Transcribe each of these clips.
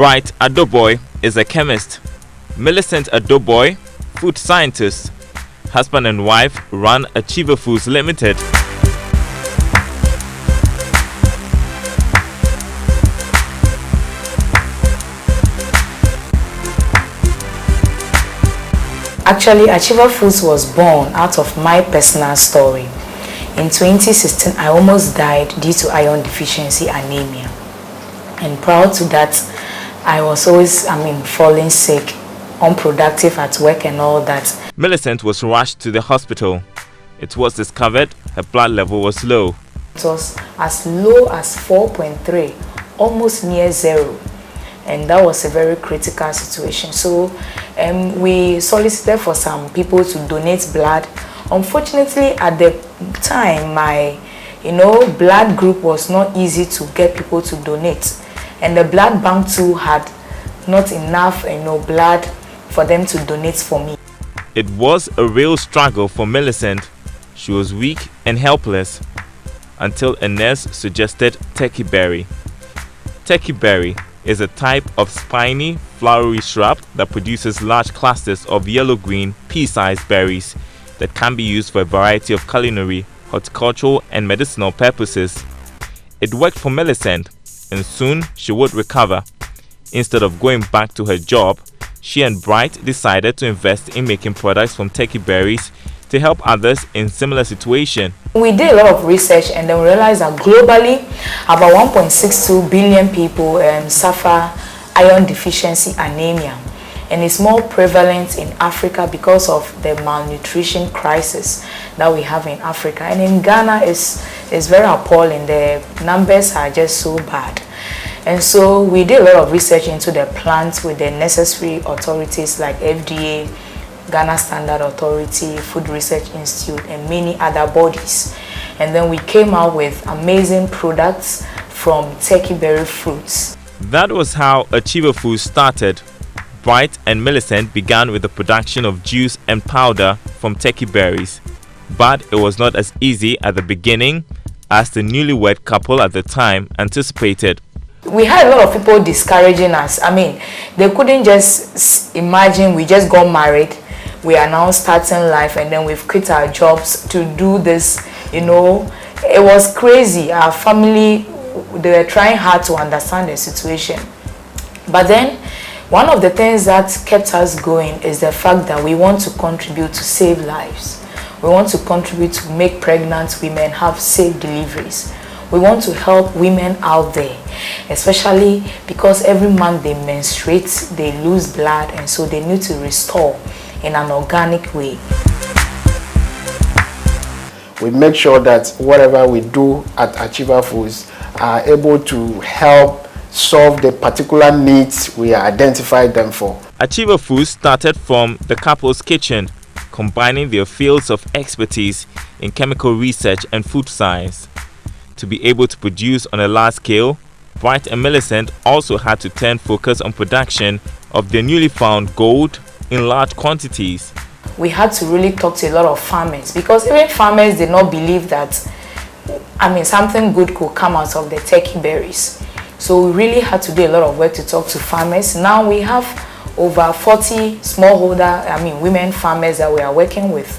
Bright Adoboy is a chemist. Millicent Adoboy, food scientist. Husband and wife run Achiever Foods Limited. Actually, Achiever Foods was born out of my personal story. In 2016, I almost died due to iron deficiency anemia. And prior to that, I was always, falling sick, unproductive at work and all that. Millicent was rushed to the hospital. It was discovered her blood level was low. It was as low as 4.3, almost near zero. And that was a very critical situation. So we solicited for some people to donate blood. Unfortunately, at the time, my blood group was not easy to get people to donate. And the blood bank too had not enough blood for them to donate for me. It was a real struggle for Millicent. She was weak and helpless until a nurse suggested turkey berry. Turkey berry is a type of spiny, flowery shrub that produces large clusters of yellow-green, pea-sized berries that can be used for a variety of culinary, horticultural and medicinal purposes. It worked for Millicent, and soon she would recover. Instead of going back to her job, she and Bright decided to invest in making products from turkey berries to help others in similar situation. We did a lot of research and then we realized that globally about 1.62 billion people suffer iron deficiency anemia, and it's more prevalent in Africa because of the malnutrition crisis that we have in Africa. And in Ghana it's very appalling. The numbers are just so bad. And so we did a lot of research into the plant with the necessary authorities like FDA, Ghana Standard Authority, Food Research Institute, and many other bodies. And then we came out with amazing products from turkey berry fruits. That was how Achiever Foods started. Bright and Millicent began with the production of juice and powder from turkey berries. But it was not as easy at the beginning as the newlywed couple at the time anticipated. We had a lot of people discouraging us. They couldn't just imagine we just got married, we are now starting life, and then we've quit our jobs to do this. It was crazy. Our family, they were trying hard to understand the situation. But then one of the things that kept us going is the fact that we want to contribute to save lives. We want to contribute to make pregnant women have safe deliveries. We want to help women out there, especially because every month they menstruate, they lose blood, and so they need to restore in an organic way. We make sure that whatever we do at Achiever Foods are able to help solve the particular needs we identified them for. Achiever Foods started from the couple's kitchen, combining their fields of expertise in chemical research and food science. To be able to produce on a large scale, Bright and Millicent also had to turn focus on production of their newly found gold in large quantities. We had to really talk to a lot of farmers, because even farmers did not believe that something good could come out of the turkey berries. So we really had to do a lot of work to talk to farmers. Now we have over 40 smallholder, women farmers that we are working with,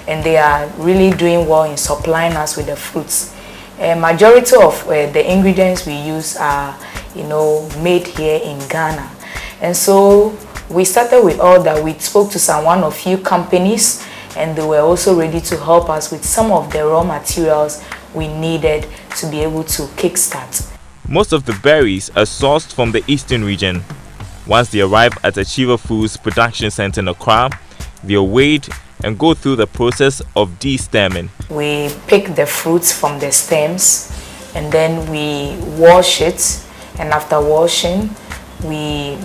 and they are really doing well in supplying us with the fruits. A majority of the ingredients we use are, made here in Ghana. And so we started with all that. We spoke to one of few companies, and they were also ready to help us with some of the raw materials we needed to be able to kickstart. Most of the berries are sourced from the eastern region. Once they arrive at Achiever Foods Production Center in Accra, they are weighed and go through the process of de-stemming. We pick the fruits from the stems, and then we wash it, and after washing we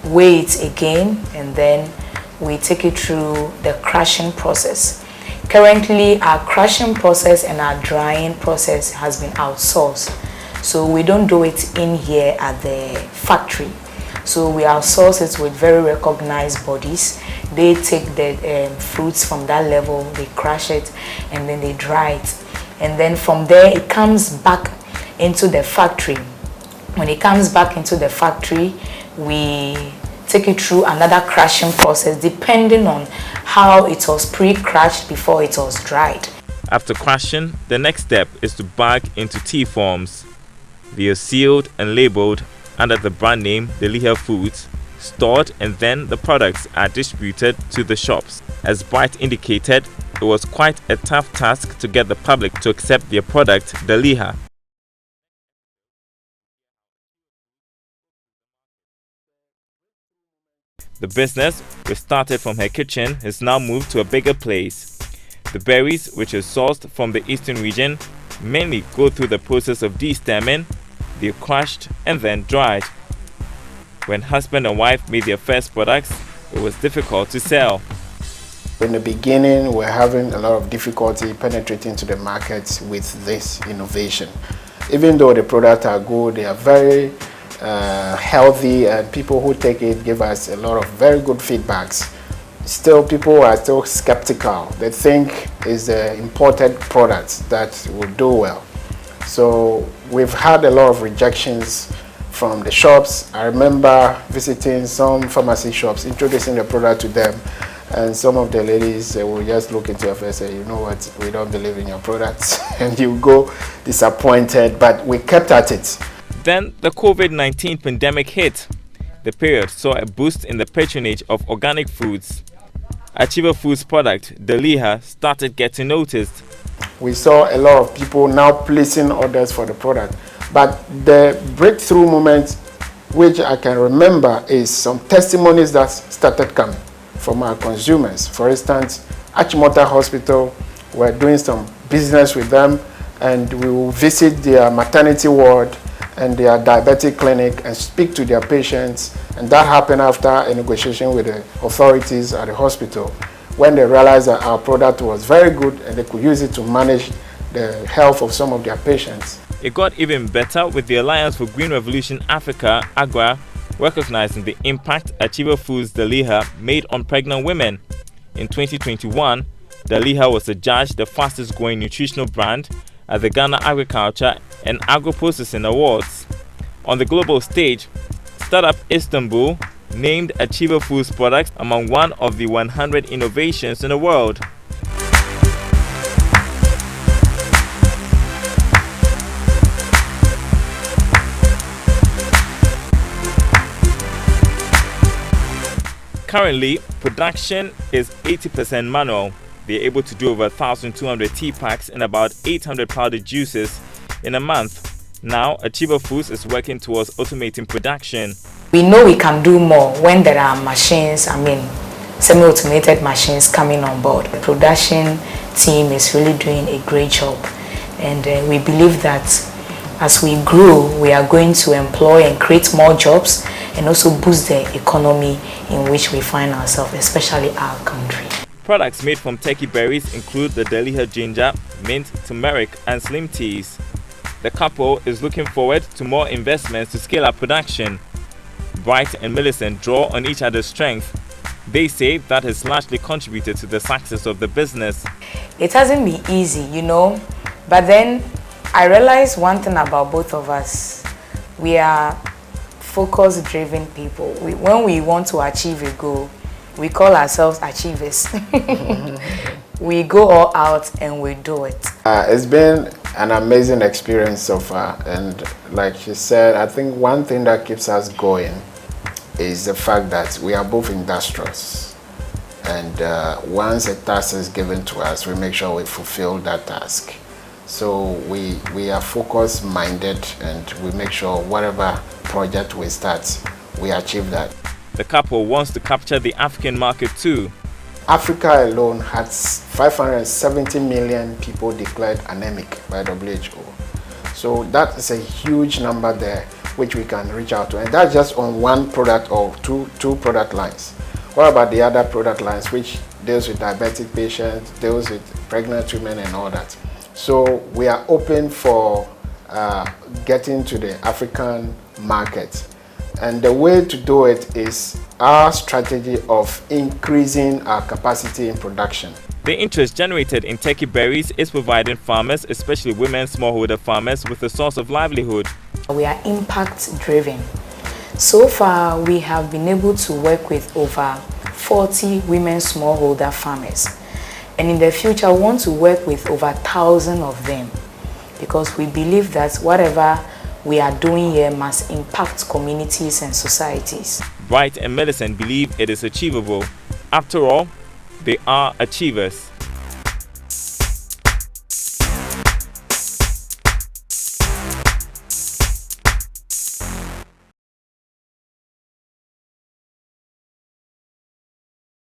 weigh it again, and then we take it through the crushing process. Currently our crushing process and our drying process has been outsourced, so we don't do it in here at the factory. So we outsource it with very recognized bodies. They take the fruits from that level, they crush it, and then they dry it. And then from there, it comes back into the factory When it comes back into the factory, we take it through another crushing process depending on how it was pre-crushed before it was dried. After crushing, the next step is to bag into tea forms. They are sealed and labeled under the brand name Daliha Foods, stored, and then the products are distributed to the shops. As Bright indicated, it was quite a tough task to get the public to accept their product, Daliha. The business, which started from her kitchen, has now moved to a bigger place. The berries, which are sourced from the eastern region, mainly go through the process of destemming. They're crushed and then dried. When husband and wife made their first products, it was difficult to sell. In the beginning, we're having a lot of difficulty penetrating to the market with this innovation. Even though the products are good, they are very healthy, and people who take it give us a lot of very good feedbacks. Still, people are still skeptical. They think it's the imported products that will do well. So we've had a lot of rejections from the shops. I remember visiting some pharmacy shops, introducing the product to them, and some of the ladies will just look into your face and say, you know what, we don't believe in your products. And you go disappointed, but we kept at it. Then the COVID-19 pandemic hit. The period saw a boost in the patronage of organic foods. Achiever Foods product, Daliha, started getting noticed. We saw a lot of people now placing orders for the product. But the breakthrough moment, which I can remember, is some testimonies that started coming from our consumers. For instance, Achimota Hospital, we're doing some business with them, and we will visit their maternity ward and their diabetic clinic and speak to their patients. And that happened after a negotiation with the authorities at the hospital, when they realized that our product was very good and they could use it to manage the health of some of their patients. It got even better with the Alliance for Green Revolution Africa, AGRA, recognizing the impact Achiever Foods Daliha made on pregnant women. In 2021, Daliha was adjudged the fastest growing nutritional brand at the Ghana Agriculture and Agro-Processing Awards. On the global stage, Startup Istanbul named Achiever Foods products among one of the 100 innovations in the world. Currently, production is 80% manual. They're able to do over 1,200 tea packs and about 800 powdered juices in a month. Now, Achiever Foods is working towards automating production. We know we can do more when there are machines, semi-automated machines coming on board. The production team is really doing a great job, and we believe that as we grow, we are going to employ and create more jobs and also boost the economy in which we find ourselves, especially our country. Products made from turkey berries include the Daliha ginger, mint, turmeric, and slim teas. The couple is looking forward to more investments to scale up production. Bright and Millicent draw on each other's strength. They say that has largely contributed to the success of the business. It hasn't been easy, but then I realized one thing about both of us. We are focus-driven people. When we want to achieve a goal, we call ourselves achievers. We go all out and we do it. It's been an amazing experience so far, and like she said, I think one thing that keeps us going is the fact that we are both industrious, and once a task is given to us, we make sure we fulfill that task. So we are focus minded, and we make sure whatever project we start, we achieve that. The couple wants to capture the African market too. Africa alone has 570 million people declared anemic by WHO. So that is a huge number there which we can reach out to, and that's just on one product or two product lines. What about the other product lines which deals with diabetic patients, deals with pregnant women and all that? So we are open for getting to the African market. And the way to do it is our strategy of increasing our capacity in production. The interest generated in turkey berries is providing farmers, especially women smallholder farmers, with a source of livelihood. We are impact driven. So far, we have been able to work with over 40 women smallholder farmers. And in the future, we want to work with over 1,000 of them, because we believe that whatever we are doing here must impact communities and societies. Bright and Millicent believe it is achievable. After all, they are achievers.